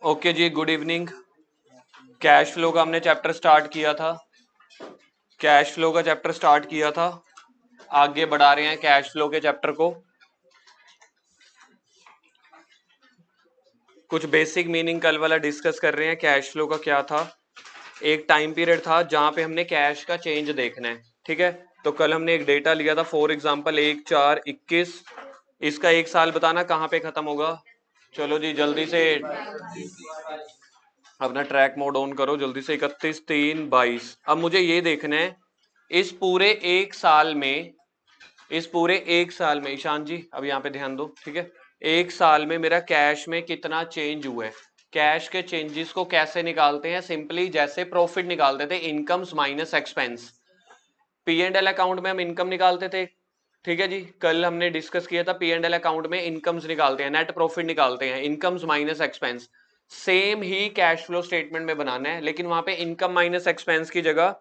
Okay जी, good evening. Cash flow का हमने chapter start किया था। कैश फ्लो का चैप्टर स्टार्ट किया था। आगे बढ़ा रहे हैं कैश फ्लो के चैप्टर को। कुछ बेसिक मीनिंग कल वाला डिस्कस कर रहे हैं। कैश फ्लो का क्या था? एक टाइम पीरियड था जहां पे हमने कैश का चेंज देखना है। ठीक है, तो कल हमने एक डेटा लिया था, फॉर एग्जांपल 1/4/21। इसका एक साल बताना कहाँ पे खत्म होगा। चलो जी जल्दी से अपना ट्रैक मोड ऑन करो जल्दी से। 31/3/22। अब मुझे ये देखना है इस पूरे एक साल में, इस पूरे एक साल में ईशान जी अब यहाँ पे ध्यान दो, ठीक है। एक साल में मेरा कैश में कितना चेंज हुआ है। कैश के चेंजेस को कैसे निकालते हैं? सिंपली जैसे प्रॉफिट निकालते थे, incomes minus expense. P and L account में हम इनकम निकालते थे, ठीक है जी। कल हमने डिस्कस किया था पी एंड एल अकाउंट में इनकम्स निकालते हैं, नेट प्रॉफिट निकालते हैं, इनकम्स माइनस एक्सपेंस। सेम ही कैश फ्लो स्टेटमेंट में बनाना है, लेकिन वहां पे इनकम माइनस एक्सपेंस की जगह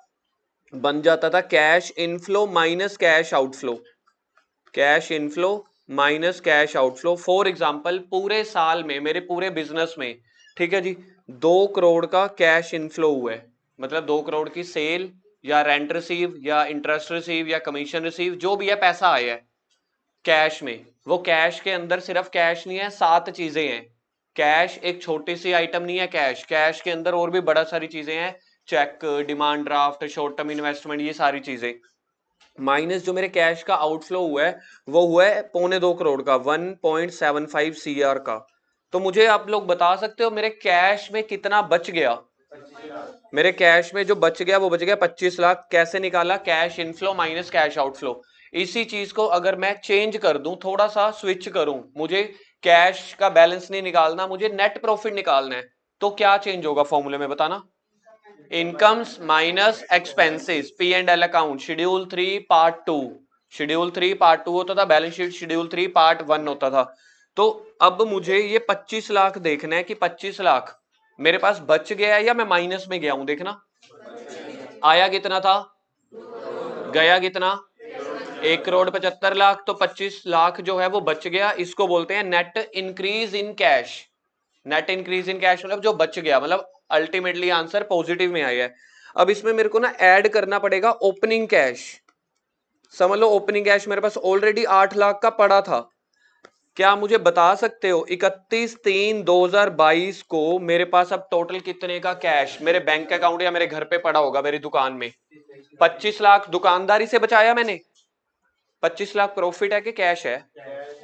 बन जाता था cash inflow minus cash outflow. Cash inflow minus cash outflow. For example पूरे साल में मेरे पूरे बिजनेस में, ठीक है जी, 2 करोड़ का कैश इनफ्लो हुआ है। मतलब 2 करोड़ की सेल या रेंट रिसीव या इंटरेस्ट रिसीव या कमीशन रिसीव, जो भी है पैसा आया है कैश में। वो कैश के अंदर सिर्फ कैश नहीं है, 7 चीजें हैं। कैश एक छोटी सी आइटम नहीं है। कैश कैश के अंदर और भी बड़ा सारी चीजें हैं, cheque, demand draft, short term investment, ये सारी चीजें। माइनस जो मेरे कैश का आउटफ्लो हुआ है वो हुआ है 2.25 करोड़ का, 1.75 CR का। तो मुझे आप लोग बता सकते हो मेरे कैश में कितना बच गया? मेरे कैश में जो बच गया वो बच गया 25 लाख। कैसे निकाला? Cash inflow minus cash outflow. इसी चीज को अगर मैं चेंज कर दूं, थोड़ा सा स्विच करूं, मुझे कैश का बैलेंस नहीं निकालना, मुझे नेट प्रॉफिट निकालना है, तो क्या चेंज होगा फॉर्मूले में बताना। Incomes minus expenses, P and L account, schedule 3 part 2। Schedule 3 part 2 होता था, बैलेंस शीट शेड्यूल 3 पार्ट 1 होता था। तो अब मुझे ये 25 लाख देखना है कि 25 लाख मेरे पास बच गया है या मैं माइनस में गया हूं, देखना। आया कितना था, गया कितना? 1,75,00,000। तो 25 लाख जो है वो बच गया, इसको बोलते हैं net increase in cash. Net increase in cash मतलब जो बच गया, मतलब अल्टीमेटली आंसर पॉजिटिव में आया है। अब इसमें मेरे को ना ऐड करना पड़ेगा ओपनिंग कैश। समझ लो ओपनिंग कैश मेरे पास ऑलरेडी 8 लाख का पड़ा था। क्या मुझे बता सकते हो 31/3/2022 को मेरे पास अब टोटल कितने का कैश मेरे बैंक अकाउंट या मेरे घर पे पड़ा होगा मेरी दुकान में? 25 लाख दुकानदारी से बचाया मैंने। 25 लाख प्रॉफिट है कि कैश है?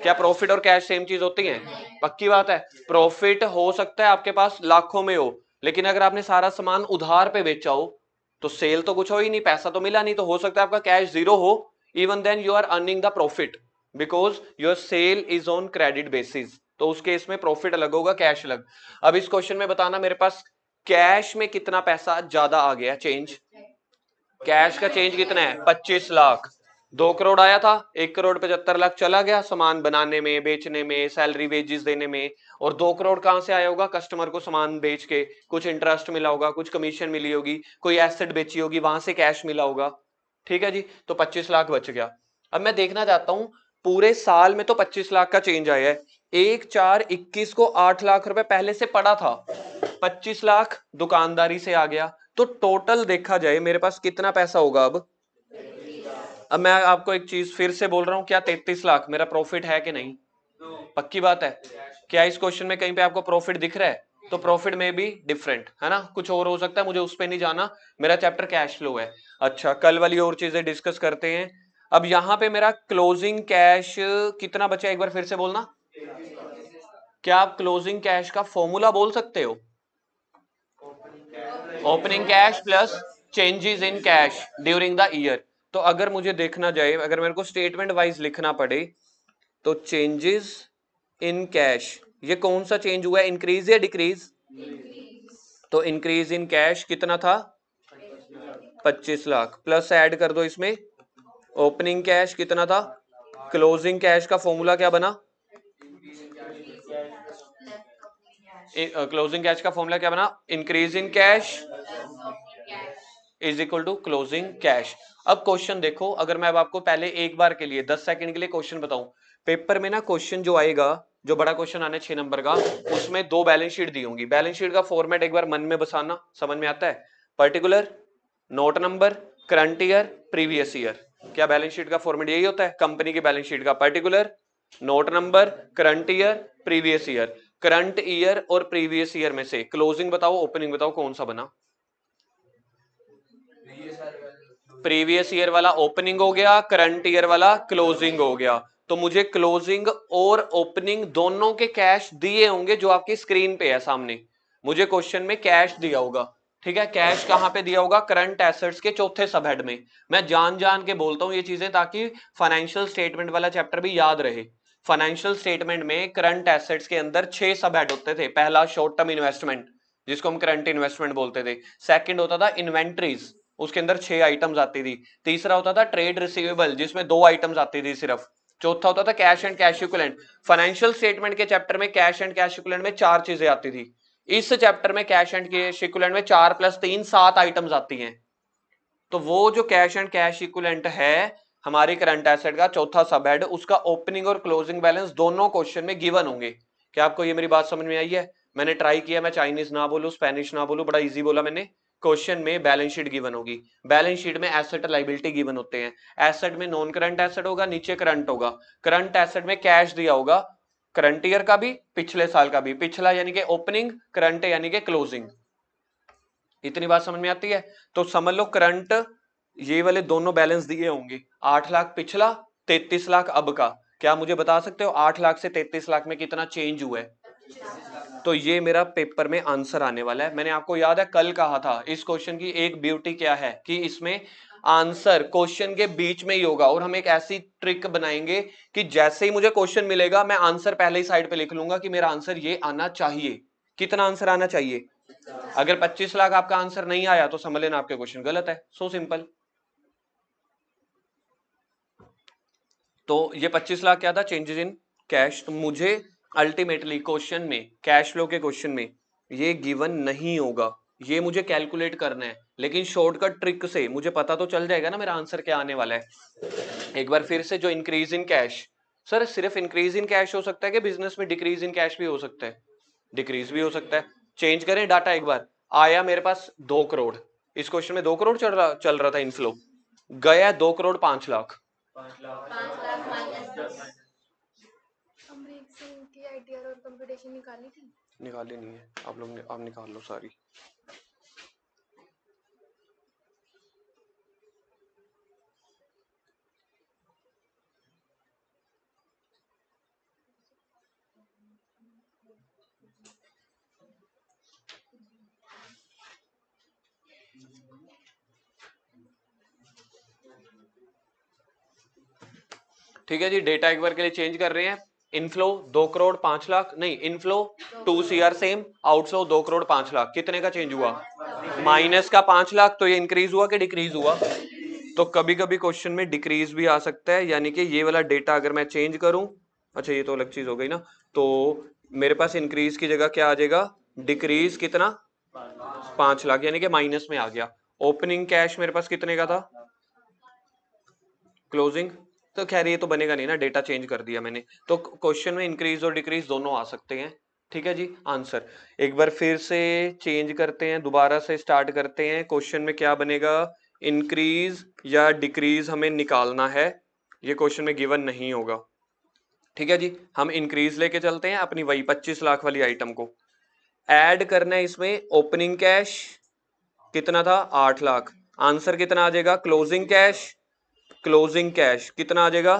क्या प्रॉफिट और कैश सेम चीज होती है? पक्की बात है। प्रॉफिट हो सकता है आपके पास लाखों में हो, लेकिन अगर आपने सारा सामान उधार पे बेचा हो तो सेल तो कुछ हो ही नहीं, पैसा तो मिला नहीं। तो हो सकता है आपका कैश जीरो हो, even then you are earning the profit because your sale is on credit basis. तो उस केस में प्रॉफिट अलग होगा, कैश अलग। अब इस क्वेश्चन में बताना मेरे पास कैश में कितना पैसा ज्यादा आ गया चेंज। कैश का चेंज कितना है? 25 लाख। 2 करोड़ आया था, 1,75,00,000 चला गया सामान बनाने में, बेचने में, सैलरी वेजेस देने में। और 2 करोड़ कहां से आया होगा? कस्टमर को सामान बेच के कुछ इंटरेस्ट मिला होगा, कुछ कमीशन मिली होगी, कोई एसेट बेची होगी, वहां से कैश मिला होगा। ठीक है जी, तो 25 लाख बच गया। अब मैं देखना चाहता हूं पूरे साल में तो 25 लाख का चेंज आया है। 1/4/21 को 8 लाख रुपए पहले से पड़ा था, 25 लाख दुकानदारी से आ गया। तो टोटल देखा जाए मेरे पास कितना पैसा होगा अब मैं आपको एक चीज फिर से बोल रहा हूं, क्या 33 लाख मेरा प्रॉफिट है कि नहीं? पक्की बात है। क्या इस क्वेश्चन में कहीं पे आपको प्रॉफिट दिख रहा है? तो प्रॉफिट में भी डिफरेंट है ना, कुछ और हो सकता है, मुझे उस पर नहीं जाना। मेरा चैप्टर कैश फ्लो है। अच्छा, कल वाली और चीजें डिस्कस करते हैं। अब यहां पे मेरा क्लोजिंग कैश कितना बचा, एक बार फिर से बोलना। क्या आप क्लोजिंग कैश का फॉर्मूला बोल सकते हो? Opening cash plus changes in cash during the year. तो अगर मुझे देखना जाए, अगर मेरे को स्टेटमेंट वाइज लिखना पड़े, तो चेंजेस इन कैश, ये कौन सा चेंज हुआ है, इंक्रीज या डिक्रीज? तो इंक्रीज इन कैश कितना था? 25 लाख। प्लस ऐड कर दो इसमें ओपनिंग कैश कितना था। क्लोजिंग कैश का फॉर्मूला क्या बना? क्लोजिंग कैश का फॉर्मूला क्या बना? Increase in cash is equal to closing cash. अब क्वेश्चन देखो, अगर मैं अब आपको पहले एक बार के लिए 10 सेकंड के लिए क्वेश्चन बताऊं, पेपर में ना क्वेश्चन जो आएगा जो बड़ा क्वेश्चन आना है 6 नंबर का, उसमें 2 बैलेंस शीट दी होंगी। बैलेंस शीट का फॉर्मेट एक बार मन में बसाना, समझ में आता है? Particular, note number, current year, previous year. क्या बैलेंस शीट का फॉर्मेट यही होता है कंपनी की बैलेंस शीट का? Particular, note number, current year, previous year. Current year और प्रीवियस ईयर में से क्लोजिंग बताओ, ओपनिंग बताओ, कौन सा बना? प्रीवियस ईयर वाला ओपनिंग हो गया, करंट ईयर वाला क्लोजिंग हो गया। तो मुझे क्लोजिंग और ओपनिंग दोनों के कैश दिए होंगे जो आपकी स्क्रीन पे है सामने। मुझे क्वेश्चन में कैश दिया होगा, ठीक है? कैश कहां पे दिया होगा? करंट एसेट्स के चौथे सब हेड में। मैं जान जान के बोलता हूं ये चीजें ताकि फाइनेंशियल स्टेटमेंट वाला चैप्टर भी याद रहे। फाइनेंशियल स्टेटमेंट में करंट एसेट्स के अंदर 6 सब हेड होते थे। पहला शॉर्ट टर्म इन्वेस्टमेंट, जिसको हम करंट इन्वेस्टमेंट बोलते थे। सेकंड होता था इन्वेंट्रीज, उसके अंदर 6 आइटम्स आती थी। तीसरा होता था ट्रेड रिसीवेबल, जिसमें 2 आइटम्स आती थी सिर्फ। चौथा होता था cash and cash equivalent. Financial statement के चैप्टर में कैश एंड कैश इक्विवेलेंट में 4 चीजें आती थी। इस चैप्टर में कैश एंड कैश इक्विवेलेंट में 4 + 3 7 आइटम्स आती हैं। तो वो जो कैश एंड कैश इक्विवेलेंट है हमारी करंट एसेट का चौथा सब हेड, उसका ओपनिंग और क्लोजिंग बैलेंस दोनों क्वेश्चन में गिवन होंगे। क्या आपको ये मेरी बात समझ में आई है? मैंने ट्राई किया, मैं चाइनीज ना बोलूं, स्पेनिश ना बोलूं, बड़ा इजी बोला मैंने। क्वेश्चन में बैलेंस शीट गिवन होगी। बैलेंस शीट में एसेट लायबिलिटी गिवन होते हैं। एसेट में नॉन करंट एसेट होगा, नीचे करंट होगा। करंट एसेट में कैश दिया होगा, करंट ईयर का भी, पिछले साल का भी। पिछला यानी कि ओपनिंग, करंट यानी कि क्लोजिंग। इतनी बात समझ में आती है? तो समझ लो करंट ये वाले दोनों बैलेंस दिए होंगे। 8 लाख पिछला, 33 लाख अब का। क्या मुझे बता सकते हो 8 लाख से 33 लाख में कितना चेंज हुआ है? तो ये मेरा पेपर में आंसर आने वाला है। मैंने आपको याद है कल कहा था इस क्वेश्चन की एक ब्यूटी क्या है कि इसमें आंसर क्वेश्चन के बीच में ही होगा। और हम एक ऐसी ट्रिक बनाएंगे कि जैसे ही मुझे क्वेश्चन मिलेगा मैं आंसर पहले ही साइड पे लिख लूंगा कि मेरा आंसर ये आना चाहिए। कितना आंसर आना चाहिए? अगर 25 लाख आपका आंसर नहीं आया तो समझ लेना आपके क्वेश्चन गलत है। So simple. तो ये 25 लाख क्या था? Changes in cash. तो मुझे अल्टीमेटली क्वेश्चन में, कैश फ्लो के क्वेश्चन में ये गिवन नहीं होगा, ये मुझे कैलकुलेट करना है। लेकिन शॉर्टकट ट्रिक से मुझे पता तो चल जाएगा ना मेरा आंसर क्या आने वाला है। एक बार फिर से, जो इंक्रीज इन कैश, सर सिर्फ इंक्रीज इन कैश हो सकता है कि बिजनेस में डिक्रीज इन कैश भी हो सकता है? डिक्रीज भी हो सकता है। चेंज करें डाटा एक बार। आया मेरे पास 2 करोड़, इस क्वेश्चन में 2 करोड़ चल रहा था इनफ्लो। गया 2 करोड़ 5 लाख। निकाली नहीं है आप लोग ने, आप निकाल लो सारी। ठीक है जी, डेटा एक बार के लिए चेंज कर रहे हैं। इनफ्लो 2 करोड़ 5 लाख, नहीं inflow 2 CR same, outflow 2 crore 5 lakh. कितने का चेंज हुआ? माइनस का 5 लाख। तो ये इंक्रीज हुआ कि डिक्रीज हुआ? तो कभी कभी क्वेश्चन में डिक्रीज भी आ सकता है, यानी कि ये वाला डेटा अगर मैं चेंज करूं, अच्छा ये तो अलग चीज हो गई ना, तो मेरे पास इंक्रीज की जगह क्या आ जाएगा? डिक्रीज कितना? 5 लाख, यानी कि माइनस में आ गया। ओपनिंग कैश मेरे पास कितने का था? क्लोजिंग तो खैर ये तो बनेगा नहीं ना, डेटा चेंज कर दिया मैंने। तो क्वेश्चन में इंक्रीज और डिक्रीज दोनों आ सकते हैं। ठीक है जी। आंसर एक बार फिर से चेंज करते हैं, दोबारा से स्टार्ट करते हैं। क्वेश्चन में क्या बनेगा? इंक्रीज या डिक्रीज हमें निकालना है, ये क्वेश्चन में गिवन नहीं होगा। ठीक है जी। हम इंक्रीज लेके चलते हैं अपनी वही 25 लाख वाली आइटम को। ऐड करना है इसमें ओपनिंग कैश कितना था? 8 लाख। आंसर कितना आ जाएगा? क्लोजिंग कैश, क्लोजिंग कैश कितना आ जाएगा?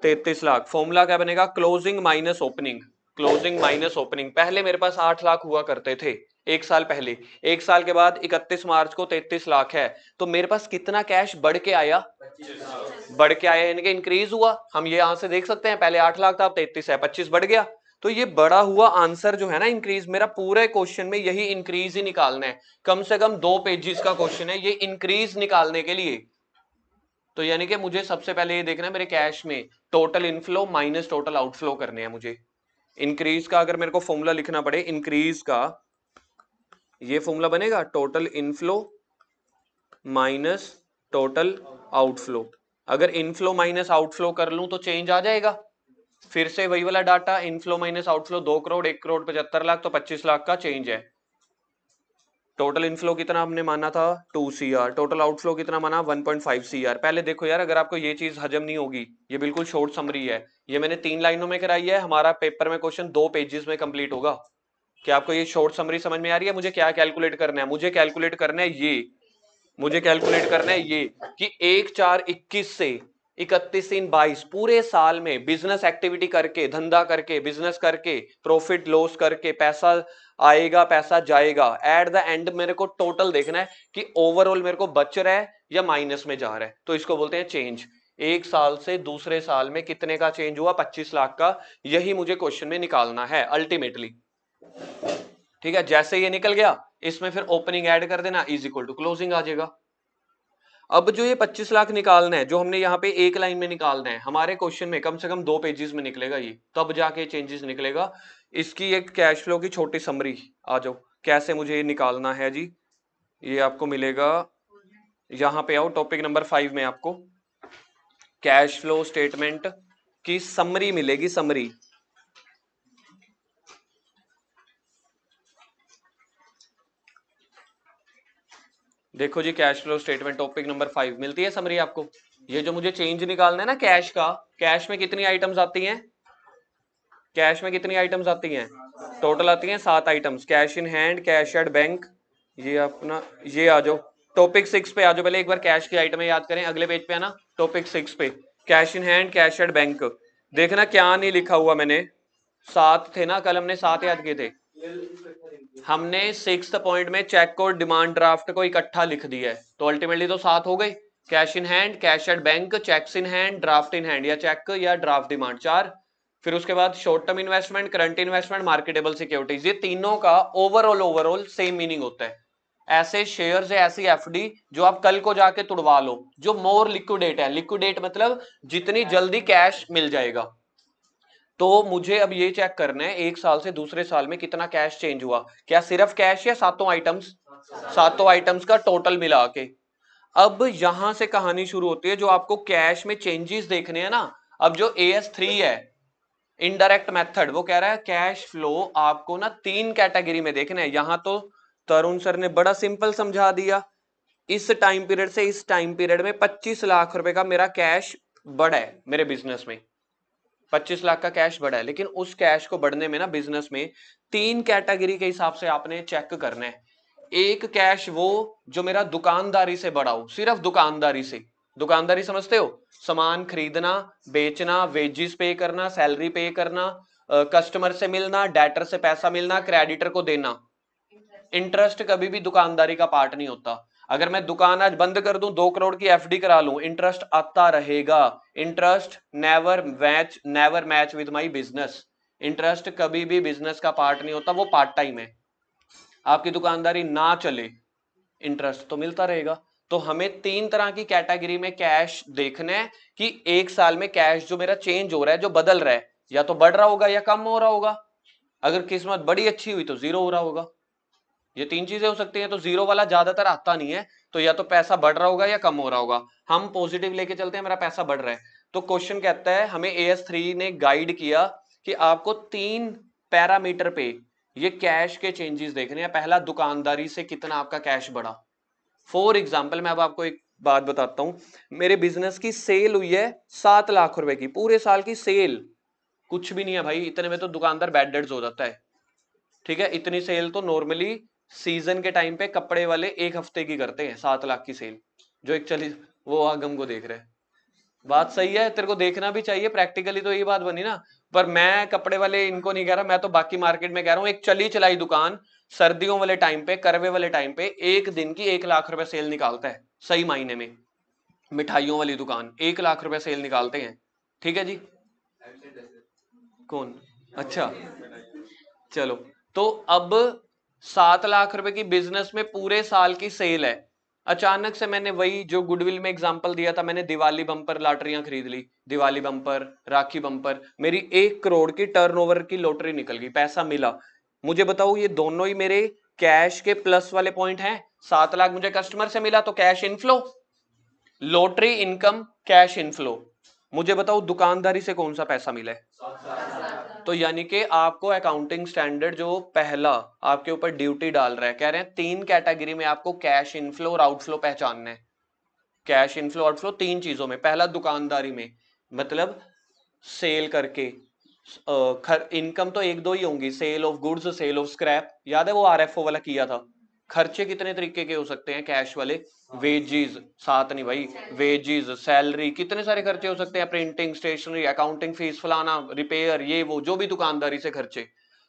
33 लाख। फॉर्मूला क्या बनेगा? Closing minus opening. Closing minus opening. पहले मेरे पास 8 लाख हुआ करते थे एक साल पहले। एक साल के बाद 31 मार्च को 33 लाख है। तो मेरे पास कितना कैश बढ़ के आया? बढ़ के आया यानी कि इंक्रीज हुआ। हम ये यहां से देख सकते हैं, पहले 8 लाख था, अब 33 है, 25 बढ़ गया। तो ये बड़ा हुआ आंसर जो है ना इंक्रीज, मेरा पूरे क्वेश्चन में यही इंक्रीज ही निकालना है। कम से कम 2 पेजेस का क्वेश्चन है ये इंक्रीज निकालने के लिए। तो यानी कि मुझे सबसे पहले ये देखना है मेरे कैश में total inflow minus total outflow करने हैं मुझे। इंक्रीज का अगर मेरे को फॉर्मूला लिखना पड़े, इंक्रीज का ये फॉर्मूला बनेगा total inflow minus total outflow. अगर इनफ्लो माइनस आउटफ्लो कर लूं तो चेंज आ जाएगा। फिर से वही वाला data, inflow minus outflow 2 crore, 1 crore 75 lakh, तो 25 लाख का चेंज है। टोटल इनफ्लो कितना हमने माना था 2 CR, टोटल आउटफ्लो कितना माना 1.5 CR। पहले देखो यार, अगर आपको ये चीज हजम नहीं होगी, ये बिल्कुल शॉर्ट समरी है, ये मैंने 3 लाइनों में कराई है, हमारा पेपर में क्वेश्चन 2 पेजेस में कंप्लीट होगा। क्या आपको ये शॉर्ट समरी समझ में आ रही है? मुझे क्या कैलकुलेट करना है? मुझे कैलकुलेट करना है ये, मुझे कैलकुलेट करना है ये कि 1/4/21 से 31/3/22 पूरे साल में बिजनेस एक्टिविटी करके, धंधा करके, बिजनेस करके, प्रॉफिट लॉस करके, पैसा आएगा पैसा जाएगा, एट द एंड मेरे को टोटल देखना है कि ओवरऑल मेरे को बच रहा है या माइनस में जा रहा है, तो इसको बोलते हैं चेंज। एक साल से दूसरे साल में कितने का चेंज हुआ? 25 लाख का। यही मुझे क्वेश्चन में निकालना है अल्टीमेटली। ठीक है, जैसे ये निकल गया, इसमें फिर ओपनिंग ऐड कर देना, इज इक्वल टू क्लोजिंग आ जाएगा। अब जो ये 25 लाख निकालना है, जो हमने यहाँ पे एक लाइन में निकालना है, हमारे क्वेश्चन में कम से कम 2 पेजेस में निकलेगा ये, तब जाके चेंजेस निकलेगा। इसकी एक कैश फ्लो की छोटी समरी आ जाओ, कैसे मुझे ये निकालना है जी। ये आपको मिलेगा, यहाँ पे आओ, टॉपिक नंबर 5 में आपको कैश फ्लो स्टेटमेंट की समरी मिलेगी, समरी। देखो जी, cash flow statement topic number 5 मिलती है समरी आपको। ये जो मुझे चेंज निकालना है ना कैश का, कैश में कितनी आइटम्स आती हैं? कैश में कितनी आइटम्स आती हैं? टोटल आती हैं 7 items. Cash in hand, cash at bank, ये अपना, ये आ जाओ टॉपिक 6 पे आ जाओ। पहले एक बार कैश की आइटमें याद करें, अगले पेज पे है ना, टॉपिक 6 पे cash in hand, cash at bank. देखना क्या नहीं लिखा हुआ मैंने, 7 थे ना, कल हमने 7 याद किए थे। हमने 6th पॉइंट में चेक और डिमांड ड्राफ्ट को इकट्ठा लिख दिया है, तो अल्टीमेटली तो 7 हो गए। Cash in hand, cash at bank, checks in hand, draft in hand या चेक या ड्राफ्ट डिमांड, 4। फिर उसके बाद short term investment, current investment, marketable securities, ये तीनों का ओवरऑल सेम मीनिंग होता है। ऐसे शेयर्स है, ऐसी एफडी जो आप कल को जाके तुड़वा लो, जो मोर लिक्विडेट है। लिक्विडेट मतलब जितनी जल्दी कैश मिल जाएगा। तो मुझे अब ये चेक करना है एक साल से दूसरे साल में कितना कैश चेंज हुआ, क्या सिर्फ कैश या सातों आइटम्स? सातों आइटम्स का टोटल मिला के। अब यहां से कहानी शुरू होती है, जो आपको कैश में चेंजेस देखने हैं ना। अब जो AS3 है, इनडायरेक्ट मेथड, वो कह रहा है कैश फ्लो आपको ना 3 कैटेगरी में देखना है। यहां तो तरुण सर ने बड़ा सिंपल समझा दिया, इस टाइम पीरियड से इस टाइम पीरियड में 25 लाख रुपए का मेरा कैश बढ़ा है मेरे बिजनेस में, 25 लाख का कैश बढ़ा है। लेकिन उस कैश को बढ़ने में ना बिजनेस में 3 कैटेगरी के हिसाब से आपने चेक करना है। एक कैश वो जो मेरा दुकानदारी से बढ़ा हो, सिर्फ दुकानदारी से। दुकानदारी समझते हो? सामान खरीदना, बेचना, वेजिस पे करना, सैलरी पे करना, कस्टमर से मिलना, डेटर से पैसा मिलना, क्रेडिटर को देना। इंटरेस्ट कभी भी दुकानदारी का पार्ट नहीं होता। अगर मैं दुकान आज बंद कर दूं, 2 करोड़ की FD करा लूं, इंटरेस्ट आता रहेगा। Interest never match with my business. Interest कभी भी बिजनेस का पार्ट नहीं होता, वो पार्ट टाइम है। आपकी दुकानदारी ना चले, इंटरेस्ट तो मिलता रहेगा। तो हमें 3 तरह की कैटेगरी में कैश देखना है कि एक साल में कैश जो मेरा चेंज हो रहा है, जो बदल रहा है, या तो बढ़ रहा होगा या कम हो रहा होगा। अगर किस्मत बड़ी अच्छी हुई तो 0 हो रहा होगा। ये 3 चीजें हो सकती हैं। तो 0 वाला ज्यादातर आता नहीं है, तो या तो पैसा बढ़ रहा होगा या कम हो रहा होगा। हम पॉजिटिव लेके चलते हैं, मेरा पैसा बढ़ रहा है। तो क्वेश्चन कहता है, हमें AS3 ने गाइड किया कि आपको 3 पैरामीटर पे ये कैश के चेंजेस देखने हैं। पहला, दुकानदारी से कितना आपका कैश बढ़ा। फॉर एग्जाम्पल मैं अब आपको एक बात बताता हूं, मेरे बिजनेस की सेल हुई है 7 लाख रुपए की, पूरे साल की सेल कुछ भी नहीं है भाई, इतने में तो दुकानदार बैड डेट्स हो जाता है। ठीक है, इतनी सेल तो नॉर्मली सीजन के टाइम पे कपड़े वाले 1 हफ्ते की करते हैं। 7 लाख की सेल जो एक चली, वो आगम को देख रहे हैं। बात सही है, तेरे को देखना भी चाहिए, प्रैक्टिकली तो ये बात बनी ना। पर मैं कपड़े वाले इनको नहीं कह रहा, मैं तो बाकी मार्केट में कह रहा हूं। एक चली चलाई दुकान सर्दियों वाले टाइम पे, करवे वाले टाइम पे, एक दिन की 1 लाख रुपए सेल निकालता है सही मायने में। मिठाइयों वाली दुकान 1 लाख रुपए सेल निकालते हैं। ठीक है जी। कौन? अच्छा, चलो। तो अब 7 लाख रुपए की बिजनेस में पूरे साल की सेल है। अचानक से मैंने वही जो गुडविल में एग्जांपल दिया था, मैंने दिवाली बम्पर लॉटरियां खरीद ली, दिवाली बम्पर, राखी बम्पर, मेरी 1 करोड़ की टर्नओवर की लॉटरी निकल गई, पैसा मिला। मुझे बताओ, ये दोनों ही मेरे कैश के प्लस वाले पॉइंट हैं। 7 लाख मुझे कस्टमर से मिला तो cash inflow, lottery income cash inflow. मुझे बताओ दुकानदारी से कौन सा पैसा मिला है? तो यानी कि आपको अकाउंटिंग स्टैंडर्ड जो पहला आपके ऊपर ड्यूटी डाल रहा है, कह रहे हैं 3 कैटेगरी में आपको कैश इनफ्लो और आउटफ्लो पहचानना है। कैश इनफ्लो आउटफ्लो 3 चीजों में। पहला दुकानदारी में, मतलब सेल करके इनकम तो एक दो ही होंगी, sale of goods, sale of scrap, याद है वो आरएफओ वाला किया था। खर्चे कितने तरीके के हो सकते हैं कैश वाले? वेजीज, साथ नहीं भाई, वेजीज, सैलरी, कितने सारे खर्चे हो सकते हैं, प्रिंटिंग, स्टेशनरी, अकाउंटिंग फीस, फलाना, रिपेयर, ये वो जो भी दुकानदारी से खर्चे।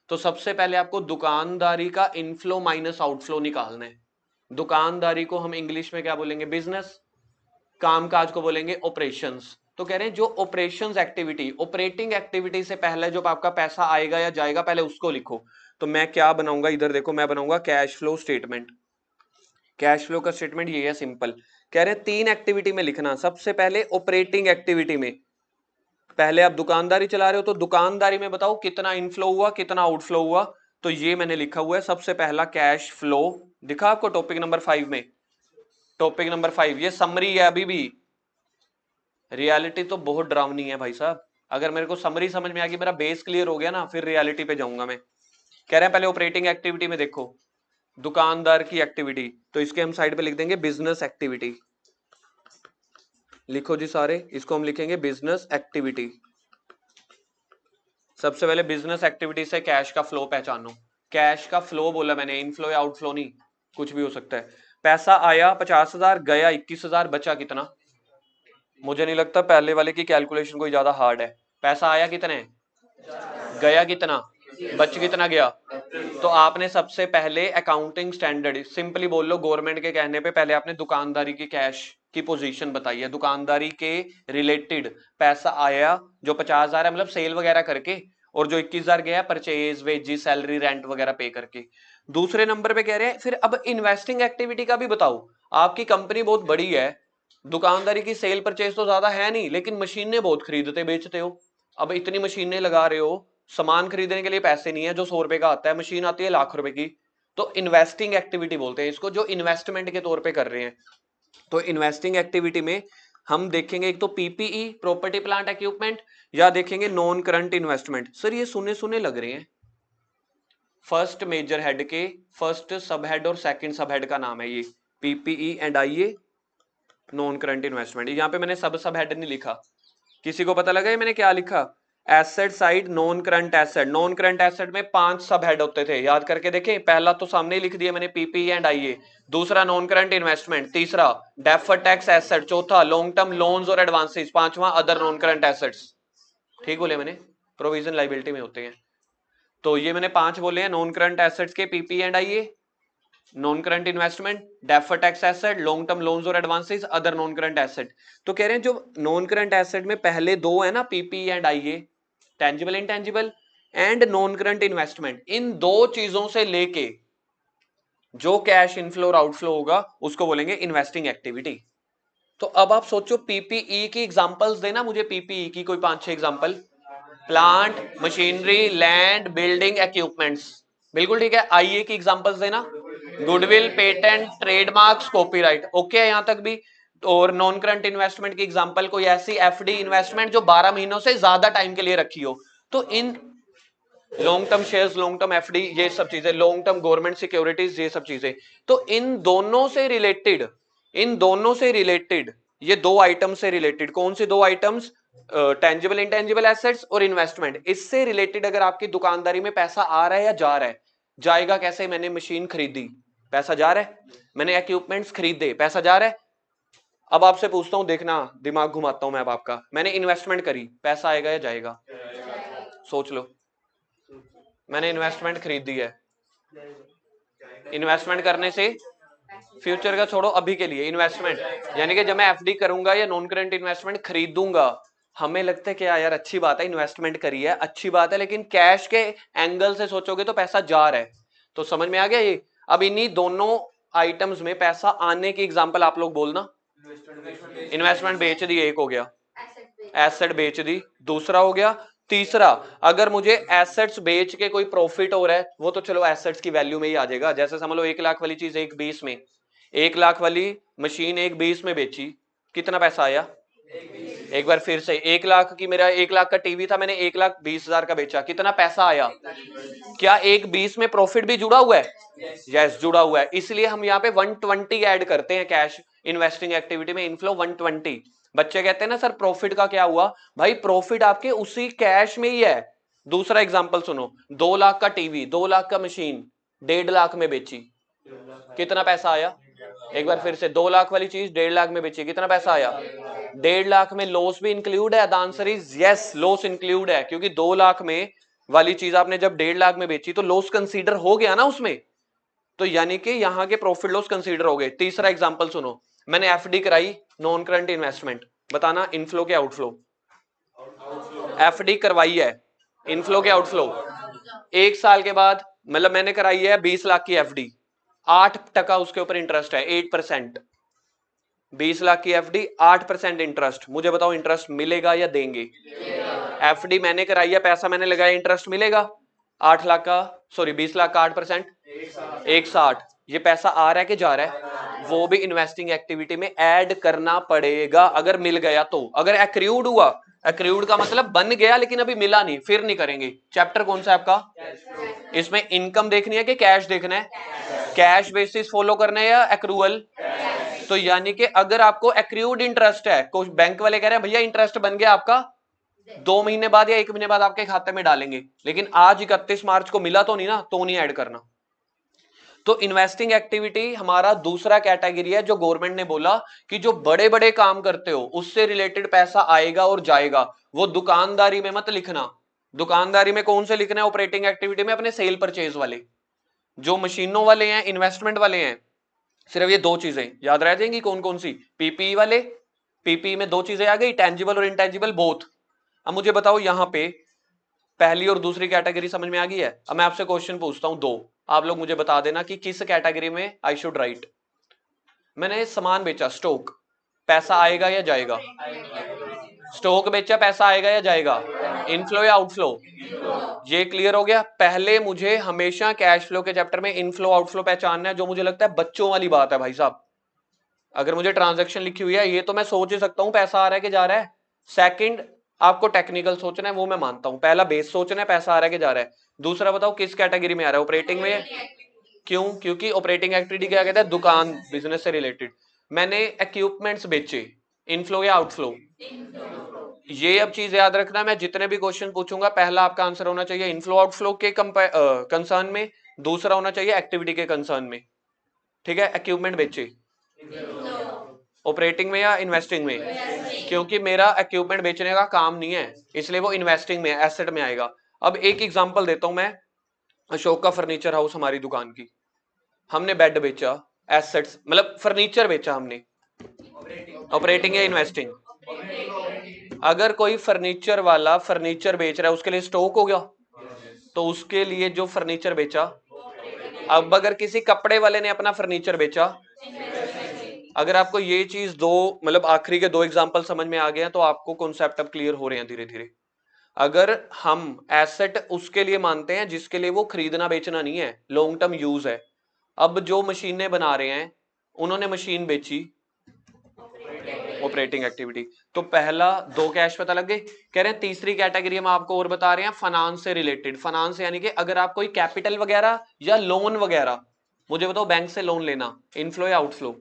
तो सबसे पहले आपको दुकानदारी का इनफ्लो माइनस आउटफ्लो निकालना है। दुकानदारी को हम इंग्लिश में क्या बोलेंगे? बिजनेस। कामकाज को बोलेंगे ऑपरेशंस। तो कह रहे हैं जो ऑपरेशंस एक्टिविटी, ऑपरेटिंग एक्टिविटी से पहले जो आपका पैसा आएगा या जाएगा पहले उसको लिखो। तो मैं क्या बनाऊंगा, इधर देखो, मैं बनाऊंगा cash flow statement. Cash flow का स्टेटमेंट ये है, सिंपल। कह रहे हैं 3 एक्टिविटी में लिखना। सबसे पहले ऑपरेटिंग एक्टिविटी में, पहले आप दुकानदारी चला रहे हो तो दुकानदारी में बताओ कितना इनफ्लो हुआ, कितना आउटफ्लो हुआ। तो ये मैंने लिखा हुआ है सबसे पहला कैश फ्लो। दिखा आपको टॉपिक नंबर 5 में? टॉपिक नंबर 5 ये समरी है। अभी भी रियलिटी तो बहुत डरावनी है भाई साहब। अगर मेरे को समरी समझ में आ गई, मेरा बेस क्लियर हो गया ना, फिर रियलिटी पे जाऊंगा मैं। कह रहे हैं पहले ऑपरेटिंग एक्टिविटी में देखो, दुकानदार की एक्टिविटी, तो इसके हम साइड पे लिख देंगे बिजनेस एक्टिविटी। लिखो जी सारे, इसको हम लिखेंगे बिजनेस एक्टिविटी। सबसे पहले बिजनेस एक्टिविटी से कैश का फ्लो पहचानो। कैश का फ्लो बोला मैंने, इनफ्लो या आउटफ्लो नहीं, कुछ भी हो सकता है। पैसा आया 50,000, गया 21,000, बचा कितना? मुझे नहीं लगता पहले वाले की कैलकुलेशन कोई ज्यादा हार्ड है। पैसा आया कितने, गया कितना, बच कितना गया? तो आपने सबसे पहले अकाउंटिंग स्टैंडर्ड, सिंपली बोल लो गवर्नमेंट के कहने पे, पहले आपने दुकानदारी की कैश की पोजीशन बताई है। दुकानदारी के रिलेटेड पैसा आया जो 50,000 है, मतलब सेल वगैरह करके, और जो 21,000 गया परचेज, वेजी, सैलरी, रेंट वगैरह पे करके। दूसरे नंबर पे कह रहे हैं फिर अब इन्वेस्टिंग एक्टिविटी का भी बताओ। आपकी कंपनी बहुत बड़ी है, दुकानदारी की सेल परचेज तो ज्यादा है नहीं, लेकिन मशीनें बहुत खरीदते बेचते हो। अब इतनी मशीनें लगा रहे हो, सामान खरीदने के लिए पैसे नहीं है, जो 100 रुपए का आता है, मशीन आती है लाख रुपए की। तो इन्वेस्टिंग एक्टिविटी बोलते हैं इसको, जो इन्वेस्टमेंट के तौर पे कर रहे हैं। तो इन्वेस्टिंग एक्टिविटी में हम देखेंगे एक तो पीपीई, प्रॉपर्टी प्लांट इक्विपमेंट, या देखेंगे नॉन करंट इन्वेस्टमेंट। सर ये सुने सुने लग रहे हैं। फर्स्ट मेजर हेड के फर्स्ट सब हेड और सेकंड सब हेड का नाम है ये, PPE and IA non current investment. यहाँ पे मैंने सब हेड नहीं लिखा, किसी को पता लगा ये मैंने क्या लिखा? Asset side non current asset. Non current asset में 5 सब हेड होते थे, याद करके देखें। पहला तो सामने ही लिख दिया मैंने, पीपी एंड आईए। दूसरा नॉन करंट इन्वेस्टमेंट, तीसरा डेफर्ड टैक्स एसेट, चौथा लॉन्ग टर्म लोन्स और एडवांसेस, पांचवा अदर नॉन करंट एसेट्स। ठीक बोले मैंने? प्रोविजन लाइबिलिटी में होते हैं। तो ये मैंने 5 बोले हैं नॉन करंट एसेट्स के, PP and IA, non current investment, deferred tax asset, long term loans और advances, other non current asset. तो कह रहे हैं जो नॉन करंट एसेट में पहले दो है ना, PP and IA, tangible intangible and non current investment, इन दो चीजों से लेके जो कैश इनफ्लो और आउटफ्लो होगा उसको बोलेंगे इन्वेस्टिंग एक्टिविटी। तो अब आप सोचो पीपीई की एग्जांपल्स देना मुझे, पीपीई की कोई 5-6 example. Plant, machinery, land, building, equipments. बिल्कुल ठीक है। आईए की एग्जांपल्स देना, goodwill, patent, trademarks, copyright. Okay है यहां तक भी? और नॉन करंट इन्वेस्टमेंट की एग्जांपल कोई ऐसी एफडी इन्वेस्टमेंट जो 12 महीनों से ज्यादा टाइम के लिए रखी हो। तो in long term shares, long term FD, ये सब चीजें, लॉन्ग टर्म गवर्नमेंट सिक्योरिटीज, ये सब चीजें। तो इन दोनों से रिलेटेड, ये दो आइटम से रिलेटेड, कौन से दो आइटम्स? टेंजिबल इंटेंजिबल एसेट्स और इन्वेस्टमेंट। इससे रिलेटेड अगर आपकी दुकानदारी में पैसा आ रहा है या जा रहा है, जाएगा कैसे? मैंने मशीन खरीदी, पैसा जा रहा है। मैंने इक्विपमेंट्स खरीदे, पैसा जा रहा है। अब आपसे पूछता हूं, देखना दिमाग घुमाता हूं मैं अब आपका। मैंने इन्वेस्टमेंट करी, पैसा आएगा या जाएगा? सोच लो। मैंने इन्वेस्टमेंट खरीदी है, इन्वेस्टमेंट करने से फ्यूचर का छोड़ो, अभी के लिए इन्वेस्टमेंट, यानी कि जब मैं एफडी करूंगा या नॉन करंट इन्वेस्टमेंट खरीदूंगा, हमें लगता है कि यार अच्छी बात है इन्वेस्टमेंट करी है, अच्छी बात है, लेकिन कैश के एंगल से सोचोगे तो पैसा जा रहा है। तो समझ में आ गया ये? अब इन्हीं दोनों आइटम्स में पैसा आने की एग्जांपल आप लोग बोलना। इन्वेस्टमेंट बेच दी, एक हो गया। एसेट बेच दी, दूसरा हो गया। तीसरा, अगर मुझे एसेट्स बेच के कोई प्रॉफिट हो रहा है, वो तो चलो एसेट्स की वैल्यू में ही आ जाएगा। जैसे समझ लो 1 लाख वाली चीज 1,20 में, 1 लाख वाली मशीन 1,20 में बेची, कितना पैसा आया? एक बार फिर से, 1 लाख की, मेरा 1 लाख का टीवी था, मैंने 1,20,000 का बेचा, कितना पैसा आया? क्या 1,20 में प्रॉफिट भी जुड़ा हुआ है? यस, जुड़ा हुआ है। इसलिए हम यहाँ पे 120 ऐड करते हैं कैश इन्वेस्टिंग एक्टिविटी में, इनफ्लो 120। बच्चे कहते हैं ना सर प्रॉफिट का क्या हुआ? भाई प्रॉफिट आपके उसी कैश में ही है। दूसरा एग्जांपल सुनो, 2 लाख का टीवी, 2 लाख का मशीन 1.5 लाख में बेची, कितना पैसा आया? एक बार फिर से, 2 लाख वाली चीज 1.5 लाख में बेची, कितना पैसा आया? 1.5 लाख में लॉस भी इंक्लूड है? The answer is yes, loss include है, क्योंकि 2 लाख में वाली चीज आपने जब 1.5 लाख में बेची तो लॉस कंसीडर हो गया ना उसमें, तो यानी कि यहां के प्रॉफिट लॉस कंसीडर हो गए। तीसरा एग्जांपल सुनो, मैंने एफडी कराई, नॉन करंट इन्वेस्टमेंट, बताना इनफ्लो के आउटफ्लो? एफडी करवाई है, इनफ्लो के आउटफ्लो? 1 साल के बाद, मतलब मैंने कराई है 20 लाख की एफडी, 8% उसके ऊपर इंटरेस्ट है, 8%। 20 लाख की एफडी, 8% इंटरेस्ट। मुझे बताओ इंटरेस्ट मिलेगा या देंगे? एफडी मैंने कराई है, पैसा मैंने लगाया, इंटरेस्ट मिलेगा। 8 लाख का, सॉरी 20 लाख का 8%, 160। ये पैसा आ रहा है कि जा रहा है? वो भी इन्वेस्टिंग एक्टिविटी में ऐड करना पड़ेगा अगर मिल गया तो। अगर एक्रूड हुआ, एक्रूड का मतलब बन गया लेकिन अभी मिला नहीं, फिर नहीं करेंगे। चैप्टर कौन सा है आपका? इसमें इनकम देखनी है कि कैश देखना है? कैश बेसिस फॉलो करना है या एक्रूअल? तो यानी कि अगर आपको एक्रूड इंटरेस्ट है, कुछ बैंक वाले कह रहे हैं भैया इंटरेस्ट बन गया आपका, 2 महीने बाद या 1 महीने बाद आपके खाते में डालेंगे, लेकिन आज 31 मार्च को मिला तो नहीं ना, तो नहीं ऐड करना। तो इन्वेस्टिंग एक्टिविटी हमारा दूसरा कैटेगरी है, जो गवर्नमेंट ने बोला कि जो बड़े बड़े काम करते हो उससे रिलेटेड पैसा आएगा और जाएगा, वो दुकानदारी में मत लिखना। दुकानदारी में कौन से लिखना है? ऑपरेटिंग एक्टिविटी में अपने सेल परचेज वाले। जो मशीनों वाले हैं, इन्वेस्टमेंट वाले हैं, सिर्फ ये 2 चीजें याद रह जाएंगी। कौन कौन सी? पीपीई वाले, पीपीई में 2 चीजें आ गई, टेंजिबल और इनटेंजिबल बोथ। अब मुझे बताओ यहां पे पहली और दूसरी कैटेगरी समझ में आ गई है? अब मैं आपसे क्वेश्चन पूछता हूं 2, आप लोग मुझे बता देना कि किस कैटेगरी में आई शुड राइट। मैंने सामान बेचा, स्टॉक, पैसा आएगा या जाएगा? स्टॉक बेचा, पैसा आएगा या जाएगा? इनफ्लो या आउटफ्लो? ये क्लियर हो गया। पहले मुझे हमेशा कैश फ्लो के चैप्टर में इनफ्लो आउटफ्लो पहचानना है, जो मुझे लगता है बच्चों वाली बात है भाई साहब। अगर मुझे ट्रांजैक्शन लिखी हुई है ये तो मैं सोच ही सकता हूं पैसा आ रहा है कि जा रहा है। सेकंड, आपको टेक्निकल सोचना है, वो मैं मानता हूं। पहला बेस सोचना है पैसा आ रहा है कि जा रहा है। दूसरा बताओ किस कैटेगरी में आ रहा है? ऑपरेटिंग में। क्यों? क्योंकि ऑपरेटिंग एक्टिविटी क्या कहता है? दुकान, बिजनेस से रिलेटेड। मैंने इक्विपमेंट्स बेचे, इनफ्लो या आउटफ्लो? ये अब चीज याद रखना, मैं जितने भी क्वेश्चन पूछूंगा पहला आपका आंसर होना चाहिए इनफ्लो आउटफ्लो के कंसर्न में, दूसरा होना चाहिए एक्टिविटी के कंसर्न में। ठीक है, इक्विपमेंट बेचे ऑपरेटिंग में या इन्वेस्टिंग में? क्योंकि मेरा इक्विपमेंट बेचने का काम नहीं है, इसलिए वो इन्वेस्टिंग में, एसेट में आएगा। अब एक एग्जांपल देता हूं मैं, अशोक का फर्नीचर हाउस हमारी दुकान की, हमने बेड बेचा, एसेट्स मतलब फर्नीचर बेचा हमने, ऑपरेटिंग या इन्वेस्टिंग? अगर कोई फर्नीचर वाला फर्नीचर बेच रहा है उसके लिए स्टॉक हो गया, तो उसके लिए जो फर्नीचर बेचा। अब अगर किसी कपड़े वाले ने अपना फर्नीचर बेचा, अगर आपको ये चीज दो, मतलब आखिरी के 2 एग्जांपल समझ में आ गए हैं तो आपको कॉन्सेप्ट अब क्लियर हो रहे हैं धीरे धीरे। अगर हम एसेट उसके लिए मानते हैं जिसके लिए वो खरीदना बेचना नहीं है, लॉन्ग टर्म यूज है। अब जो मशीनें बना रहे हैं उन्होंने मशीन बेची, ऑपरेटिंग एक्टिविटी। तो पहला 2 कैश पता लग गए। कह रहे हैं तीसरी कैटेगरी हम आपको और बता रहे हैं फाइनेंस से रिलेटेड। फाइनेंस यानी कि अगर आप कोई कैपिटल वगैरह या लोन वगैरह, मुझे बताओ बैंक से लोन लेना इनफ्लो या आउटफ्लो?